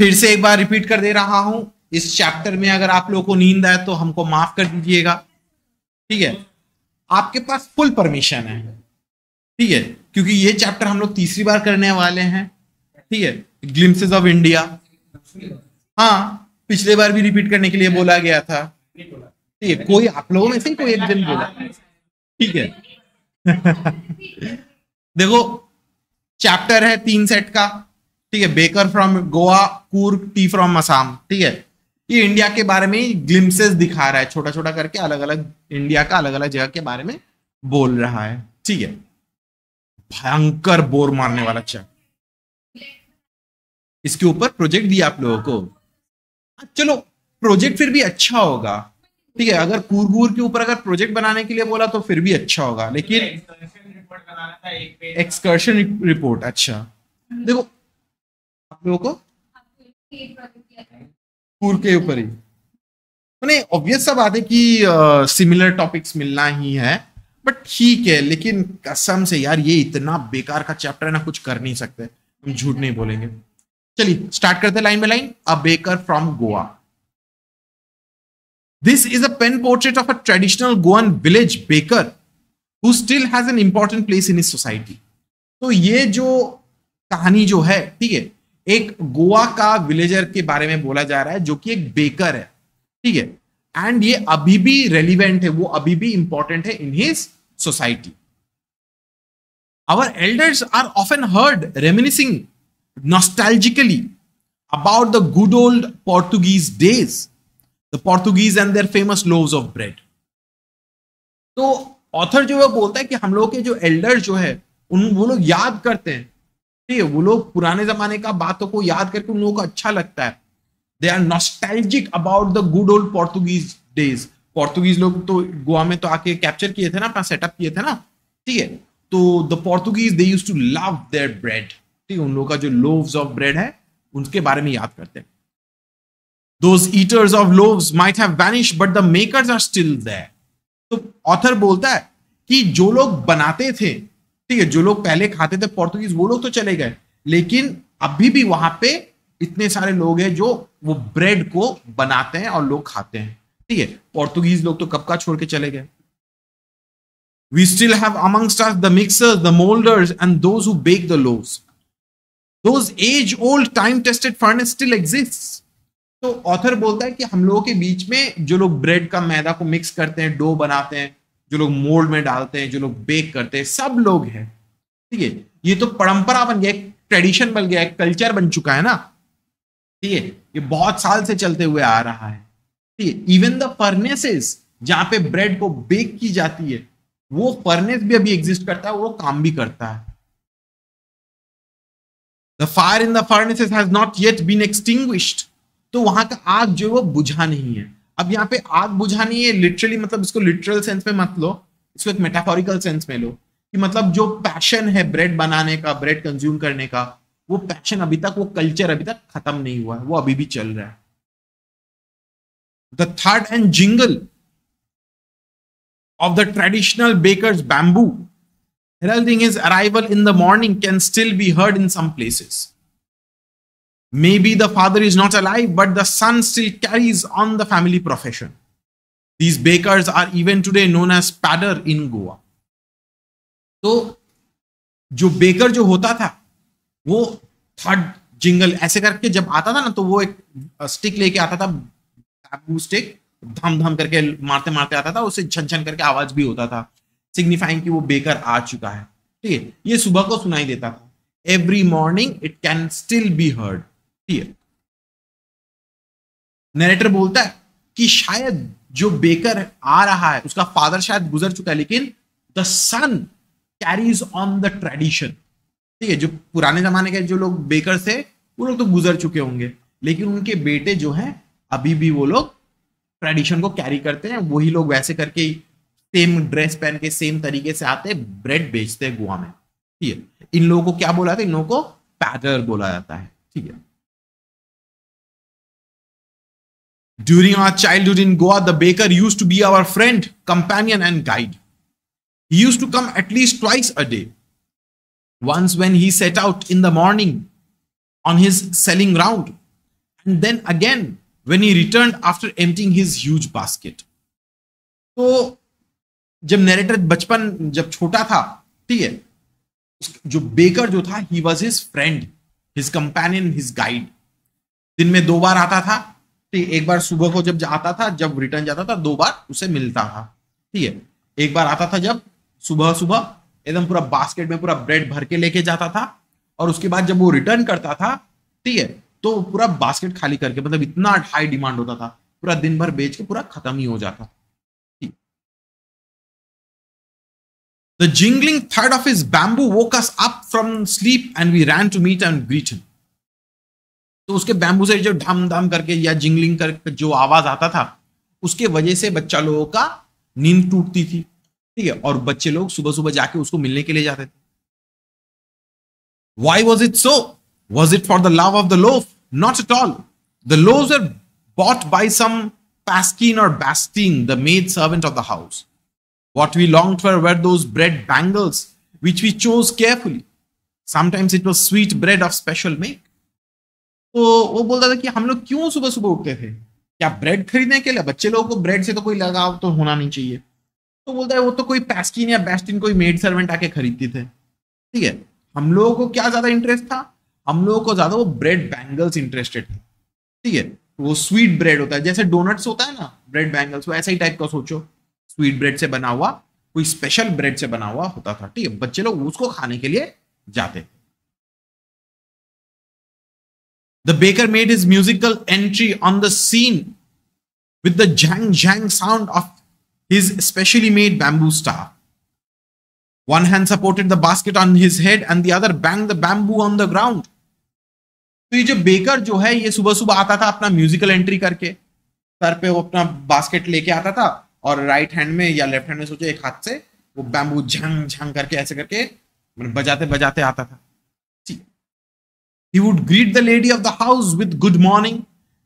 फिर से एक बार रिपीट कर दे रहा हूं, इस चैप्टर में अगर आप लोगों को नींद आए तो हमको माफ कर दीजिएगा, ठीक है। आपके पास फुल परमिशन है, ठीक है, क्योंकि ये चैप्टर हम लोग तीसरी बार करने वाले हैं, ठीक है, ग्लिम्पसेस ऑफ इंडिया। हाँ, पिछले बार भी रिपीट करने के लिए बोला गया था, ठीक है, कोई आप लोगों में से कोई एक जन बोला, ठीक है। देखो, चैप्टर है 3 सेट का, ठीक है, baker from Goa, Coorg, T from Assam, ठीक है। ये इंडिया के बारे में ग्लिम्पसेस दिखा रहा है, छोटा छोटा करके अलग अलग इंडिया का अलग अलग जगह के बारे में बोल रहा है, ठीक है। भयंकर बोर मारने वाला चैप्टर, इसके ऊपर प्रोजेक्ट दिया आप लोगों को। चलो, प्रोजेक्ट फिर भी अच्छा होगा, ठीक है। अगर कूर्ग के ऊपर अगर प्रोजेक्ट बनाने के लिए बोला तो फिर भी अच्छा होगा, लेकिन एक्सकर्शन रिपोर्ट, अच्छा। देखो, आप लोगों को कूर्ग के ऊपर ही मैंने ऑब्वियस सा बात है कि सिमिलर टॉपिक्स मिलना ही है, बट ठीक है। लेकिन कसम से यार, ये इतना बेकार का चैप्टर है ना, कुछ कर नहीं सकते, हम झूठ नहीं बोलेंगे। चलिए स्टार्ट करते हैं line by line. A baker from Goa. This is a pen portrait of a traditional Goan village baker who still has an important place in his society. तो ये जो कहानी जो है, ठीक है, एक गोवा का विलेजर के बारे में बोला जा रहा है जो कि एक बेकर है, ठीक है, एंड ये अभी भी रेलिवेंट है, वो अभी भी इंपॉर्टेंट है in his society. Our elders are often heard reminiscing nostalgically about the good old Portuguese days, the Portuguese and their famous loaves of bread. तो ऑथर जो है बोलता है कि हम लोग के जो एल्डर जो है वो लोग याद करते हैं, ठीक है, वो लोग पुराने जमाने का बातों को याद करके उन लोगों को अच्छा लगता है। They are nostalgic about the good old Portuguese days. Portuguese लोग तो गोवा में तो आके कैप्चर किए थे ना, अपना सेटअप किए थे ना, ठीक है। तो the Portuguese they used to love their bread, ठीक है, उन लोगों का जो लोव्स ऑफ ब्रेड है उनके बारे में याद करते हैं। Those eaters of loaves might have vanished, but the makers are still there. तो ऑथर बोलता है कि जो लोग बनाते थे, ठीक है, जो लोग पहले खाते थे पोर्तुगीज, वो लोग तो चले गए, लेकिन अभी भी वहां पे इतने सारे लोग हैं जो वो ब्रेड को बनाते हैं और लोग खाते हैं, ठीक है। पोर्तुगीज लोग तो कब का छोड़ के चले गए। We still have amongst us the mixers, the molders, and those who bake the loaves. Those age-old, time-tested furnace still exists. तो ऑथर बोलता है कि हम लोगों के बीच में जो लोग ब्रेड का मैदा को मिक्स करते हैं, डो बनाते हैं, जो लोग मोल्ड में डालते हैं, जो लोग बेक करते हैं, सब लोग हैं, ठीक है। ये तो परंपरा बन गया, एक ट्रेडिशन बन गया, एक कल्चर बन चुका है ना, ठीक है, ये बहुत साल से चलते हुए आ रहा है, ठीक है। इवन द फर्नेसेस जहां पे ब्रेड को बेक की जाती है, वो फर्नेस भी अभी एग्जिस्ट करता है, वो काम भी करता है। The fire in the furnaces has not yet been extinguished. तो वहां का आग जो है वो बुझा नहीं है। अब यहाँ पे आग बुझा नहीं है लिटरली, मतलब इसको लिटरल सेंस में मत लो, इसको एक मेटाफोरिकल सेंस में लो, कि मतलब जो पैशन है ब्रेड बनाने का, ब्रेड कंज्यूम करने का, वो पैशन अभी तक, वो कल्चर अभी तक खत्म नहीं हुआ है, वो अभी भी चल रहा है। The third and jingle of the traditional bakers bamboo heralding his arrival in the morning can still be heard in some places. Maybe the father is not alive, but the son still carries on the family profession. These bakers are even today known as padder in Goa. तो जो baker जो होता था, वो third jingle ऐसे करके जब आता था ना, तो वो एक स्टिक लेके आता था, बैम्बू स्टिक, धम धम करके मारते मारते आता था, उससे छन छन करके आवाज भी होता था, सिग्निफाइंग कि वो बेकर आ चुका है, ठीक है। ये सुबह को सुनाई देता था। Every morning it can still be heard, ठीक है। नरेटर बोलता है कि शायद जो बेकर आ रहा है उसका फादर शायद गुजर चुका है, लेकिन the son carries on the tradition, ठीक है। जो पुराने जमाने के जो लोग बेकर थे वो लोग तो गुजर चुके होंगे, लेकिन उनके बेटे जो हैं अभी भी वो लोग ट्रेडिशन को कैरी करते हैं। वही लोग वैसे करके सेम ड्रेस पहन के सेम तरीके से आते, ब्रेड बेचते हैं गोवा में, ठीक है। इन लोगों को क्या बोला जाता है? इन लोगों को पैडर बोला जाता है, ठीक है। During our childhood in Goa, the baker used to be our friend, companion, and guide. He used to come at least twice a day. Once when he set out in the morning on his selling round, and then again when he returned after emptying his huge basket. तो जब narrator बचपन जब छोटा था, ठीक है, जो baker जो था, he was his friend, his companion, his guide. दिन में 2 बार आता था, ठीक, एक बार सुबह को जब आता था, जब रिटर्न जाता था 2 बार उसे मिलता था, ठीक है. एक बार आता था जब सुबह सुबह एकदम पूरा बास्केट में पूरा ब्रेड भर के लेके जाता था, और उसके बाद जब वो रिटर्न करता था, ठीक है, तो पूरा बास्केट खाली करके, मतलब इतना हाई डिमांड होता था, पूरा दिन भर बेच के पूरा खत्म ही हो जाता. The jingling thud of his bamboo woke us up from sleep and we ran to meet and greet him. तो उसके बैम्बू से जो धम धम करके या जिंगलिंग करके जो आवाज आता था, उसके वजह से बच्चा लोगों का नींद टूटती थी, ठीक है, और बच्चे लोग सुबह सुबह जाके उसको मिलने के लिए जाते थे. Why was it so? Was it for the love of the loaf? Not at all. The loaves were bought by some Paskin or Bastine, the maid servant of the house. What we longed for were those bread bangles, which we chose carefully. Sometimes it was sweet bread of special make. तो वो बोलता था कि हम लोग क्यों सुबह सुबह उठते थे, क्या ब्रेड खरीदने के लिए? बच्चे लोगों को ब्रेड से तो कोई लगाव तो होना नहीं चाहिए. तो बोलता है वो तो कोई पैस्किन या बेस्टिन कोई मेड सर्वेंट आके खरीदती थे, ठीक है. हम लोगों को क्या ज्यादा इंटरेस्ट था? हम लोगों को ज्यादा वो ब्रेड बैंगल्स इंटरेस्टेड थे, ठीक है. वो स्वीट ब्रेड होता है, जैसे डोनट्स होता है ना, ब्रेड बैंगल्स, वो ऐसा ही टाइप का सोचो, स्वीट ब्रेड से बना हुआ, कोई स्पेशल ब्रेड से बना हुआ होता था, ठीक है. बच्चे लोग उसको खाने के लिए जाते थे. The baker made his musical entry on the scene with the jang jang sound of his specially made bamboo staff. One hand supported the basket on his head and the other banged the bamboo on the ground. तो ये जो baker जो है, ये सुबह सुबह आता था अपना म्यूजिकल एंट्री करके, सर पे वो अपना बास्केट लेके आता था, और राइट हैंड में या लेफ्ट हैंड में सोचो एक हाथ से वो बैम्बू झंग झंग करके ऐसे करके बजाते बजाते आता था. He would greet the lady of the house with good morning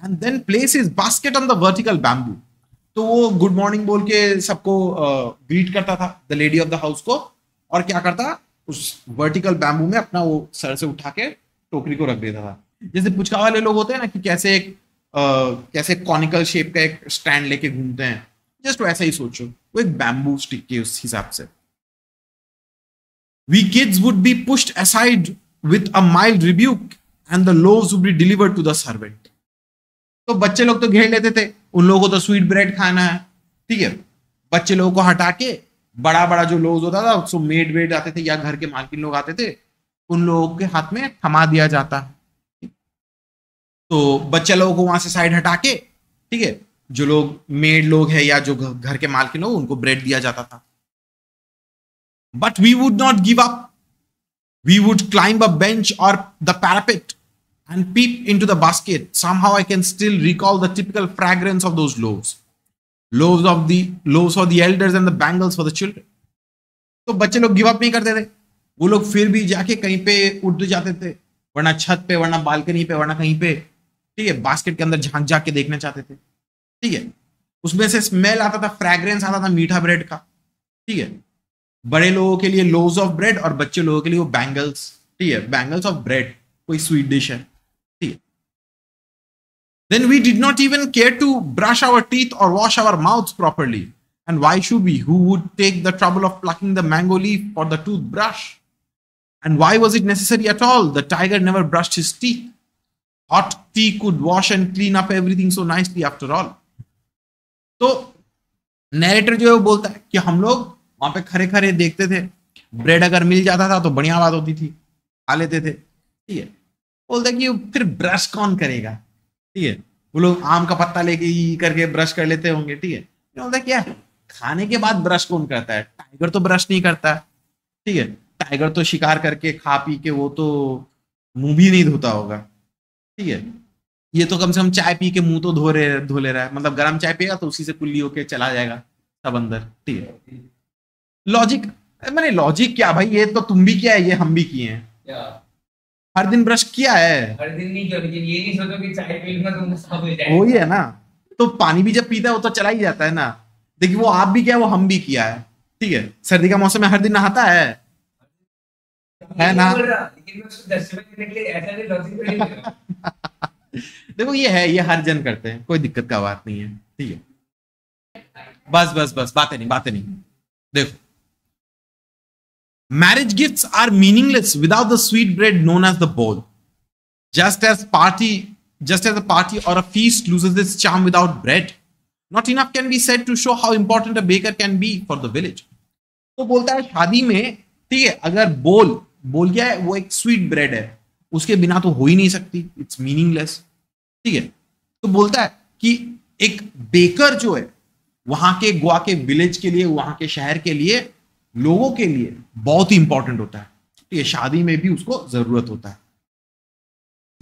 and then place his basket on the vertical bamboo. तो वो गुड मॉर्निंग बोल के सबको ग्रीट करता था, the lady of the house को, और क्या करता, उस वर्टिकल बैम्बू में अपना वो सर से उठा के टोकरी को रख देता था. जैसे पुचका वाले लोग होते हैं ना, कि कैसे एक कैसे कॉनिकल शेप का एक स्टैंड लेके घूमते हैं, जस्ट वैसा ही सोचो, वो एक बैम्बू स्टिक के उस हिसाब से. We kids would be pushed aside with a mild rebuke and the loaves would be delivered to the servant. तो बच्चे लोग तो घेर लेते थे, उन लोगों को तो स्वीट ब्रेड खाना है, ठीक है. बच्चे लोगों को हटा के बड़ा बड़ा जो लोव्स होता था, उसको मेड वेड आते थे या घर के मालकिन लोग आते थे, उन लोगों के हाथ में थमा दिया जाता है. तो बच्चे लोगों को वहां से साइड हटा के, ठीक है, जो लोग मेड लोग हैं या जो घर के मालकिन लोग, उनको ब्रेड दिया जाता था. But we would not give up. We would climb a bench or the parapet and peep into the basket. Somehow I can still recall the typical fragrance of those loaves. Loaves for the elders and the bangles for the children. तो बच्चे लोग give up नहीं करते थे, वो लोग फिर भी जाके कहीं पे उठ जाते थे, वरना छत पे, वरना बालकनी पे, वरना कहीं पे, ठीक है, बास्केट के अंदर झांक झांक के देखना चाहते थे, ठीक है. उसमें से स्मेल आता था, फ्रैग्रेंस आता था मीठा ब्रेड का, ठीक है. बड़े लोगों के लिए लोव्स ऑफ ब्रेड और बच्चे लोगों के लिए वो बैंगल्स, ठीक है, बैंगल्स ऑफ ब्रेड, कोई स्वीट डिश है, ठीक है. Then we did not even care to brush our teeth or wash our mouths properly. And why should we? Who would take the trouble of plucking the mango leaf for the toothbrush? And why was it necessary at all? The tiger never brushed his teeth. Hot tea could wash and clean up everything so nicely after all. तो narrator जो है वो बोलता है कि हम लोग वहां पे खरे खरे देखते थे, ब्रेड अगर मिल जाता था तो बढ़िया बात होती थी, खा लेते थे, ठीक है. बोलता है कि फिर ब्रश कौन करेगा, ठीक है, वो लोग आम का पत्ता लेके ही करके ब्रश कर लेते होंगे, ठीक है. बोलता है क्या खाने के बाद ब्रश कौन करता है? टाइगर तो ब्रश नहीं करता, ठीक है. टाइगर तो शिकार करके खा पी के वो तो मुंह भी नहीं धोता होगा, ठीक है. ये तो कम से कम चाय पी के मुंह तो धो ले रहा है, मतलब गर्म चाय पिएगा तो उसी से कुल्ली होके चला जाएगा सब अंदर, ठीक है. लॉजिक, मैंने लॉजिक क्या भाई, ये तो तुम भी किया है, ये हम भी किए हैं. हर दिन ब्रश किया है, हर दिन नहीं किया, लेकिन ये नहीं सोचो कि चाय पी लूंगा तो मुंह साफ हो जाएगा. वही है ना. तो पानी भी जब पीता है वो तो चला ही जाता है ना. देखिए वो आप भी किया, वो हम भी किया है, ठीक है. सर्दी का मौसम में हर दिन नहाता है ना. लेकिन मैं उसको जस्टिफाई करने के लिए ऐसा भी लॉजिक नहीं दे रहा. देखो ये है, ये हर जन करते हैं, कोई दिक्कत का बात नहीं है, ठीक है। बस बस बस, बातें नहीं बातें नहीं। देखो, marriage gifts are meaningless without the sweet bread known as the bowl. Just as a party or a feast loses its charm without bread, not enough can be said to show how important a baker can be for the village. तो बोलता है शादी में, ठीक है, अगर बोल क्या है, वो एक स्वीट ब्रेड है, उसके बिना तो हो ही नहीं सकती, इट्स मीनिंगलेस, ठीक है। तो बोलता है कि एक बेकर जो है वहां के गोवा के विलेज के लिए, वहां के शहर के लिए, लोगों के लिए बहुत ही इंपॉर्टेंट होता है, ठीक है। शादी में भी उसको जरूरत होता है।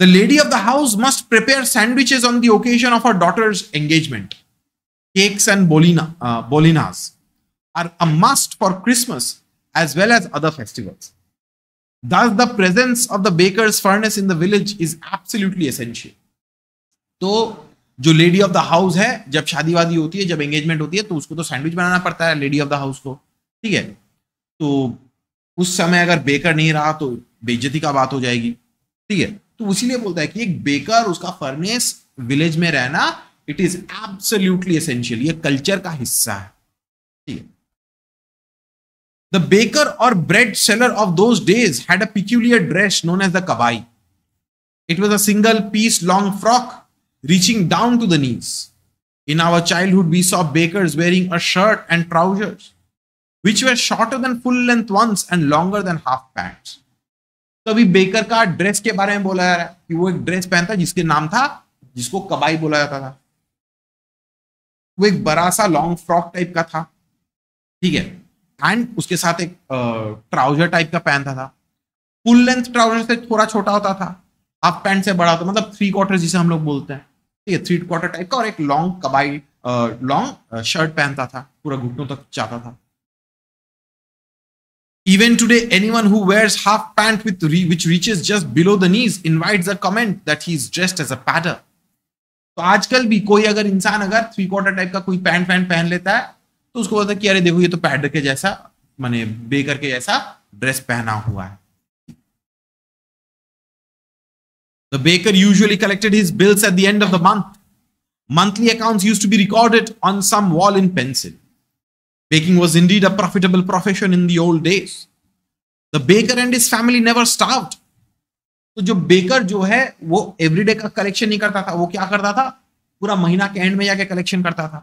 The lady of the house must prepare sandwiches on the occasion of her daughter's engagement. Cakes and bolinas are a must for Christmas as well as other festivals. Thus, the presence of the baker's furnace in the village is absolutely essential. तो जो lady of the house है, जब शादी वादी होती है, जब engagement होती है, तो उसको तो सैंडविच बनाना पड़ता है लेडी ऑफ द हाउस को, ठीक है। तो उस समय अगर बेकर नहीं रहा तो बेइज्जती का बात हो जाएगी, ठीक है। तो इसीलिए बोलता है कि एक बेकर, उसका फर्नेस विलेज में रहना, इट इज एब्सोल्युटली एसेंशियल, ये कल्चर का हिस्सा है, ठीक है। द बेकर और bread seller of those days had a peculiar dress known as the kabai. It was a single piece long frock reaching down to the knees. In our childhood, we saw bakers wearing a shirt and trousers, which were shorter than full length ones and longer than half pants. तो अभी baker का dress के बारे में बोला जा रहा है कि वो एक ड्रेस पहनता जिसके नाम था, जिसको कबाई बोला जाता था। वो एक बड़ा सा लॉन्ग फ्रॉक टाइप का था, ठीक है, एंड उसके साथ एक ट्राउजर टाइप का पहनता था। फुल लेंथ ट्राउजर से थोड़ा छोटा होता था, हाफ पैंट से बड़ा होता, मतलब 3/4 जिसे हम लोग बोलते हैं, ठीक है, 3/4 टाइप का, और एक लॉन्ग कबाई लॉन्ग शर्ट पहनता था, पूरा घुटनों तक जाता था। Even today, anyone who wears half pant which reaches just below the knees invites a comment that he is dressed as a padder. तो आजकल भी कोई अगर इंसान अगर 3/4 टाइप का कोई पैंट पहन लेता है तो उसको बोलता है कि अरे देखो ये तो पैडर के जैसा, माने बेकर के जैसा ड्रेस पहना हुआ है। The baker usually collected his bills at the end of the month. Monthly accounts used to be recorded on some wall in pencil. Baking was indeed a profitable profession in the old days. The baker and his family never starved. तो जो baker जो है वो everyday का collection नहीं करता था, वो क्या करता था, पूरा महीना के एंड में जाके कलेक्शन करता था,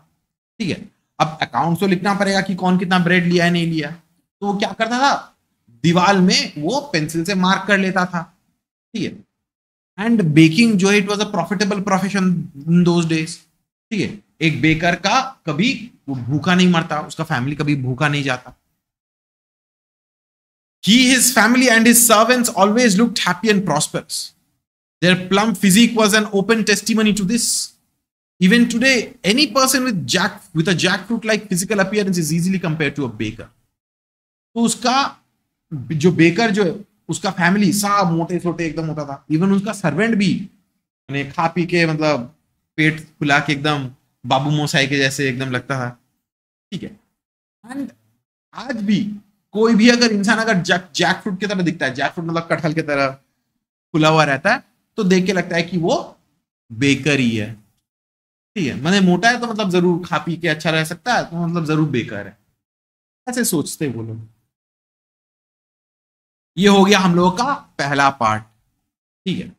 ठीक है। अब अकाउंट तो लिखना पड़ेगा कि कौन कितना ब्रेड लिया है नहीं लिया, तो वो क्या करता था, दीवार में वो पेंसिल से मार्क कर लेता था, ठीक है। एंड बेकिंग जो है, it was a profitable profession in those days, ठीक है। एक बेकर का कभी वो भूखा नहीं मरता, उसका फैमिली कभी भूखा नहीं जाता। He, his family and his servants always looked happy and prosperous. Their plump physique was an open testimony to this. Even today, any person with a jackfruit-like physical appearance is easily compared to a baker. तो उसका जो baker जो है, उसका family सब मोटे छोटे एकदम होता था। इवन उसका सर्वेंट भी खा पी के, मतलब पेट फुला के एकदम बाबू मोसाई के जैसे एकदम लगता था, ठीक है। एंड आज भी कोई भी अगर इंसान अगर जैक फ्रूट की तरह दिखता है, जैक फ्रूट मतलब कटहल की तरह फुला हुआ रहता है, तो देख के लगता है कि वो बेकर ही है, ठीक है। मैंने मोटा है तो मतलब जरूर खा पी के अच्छा रह सकता है, तो मतलब जरूर बेकर है, ऐसे सोचते वो लोग। ये हो गया हम लोगों का पहला पार्ट, ठीक है।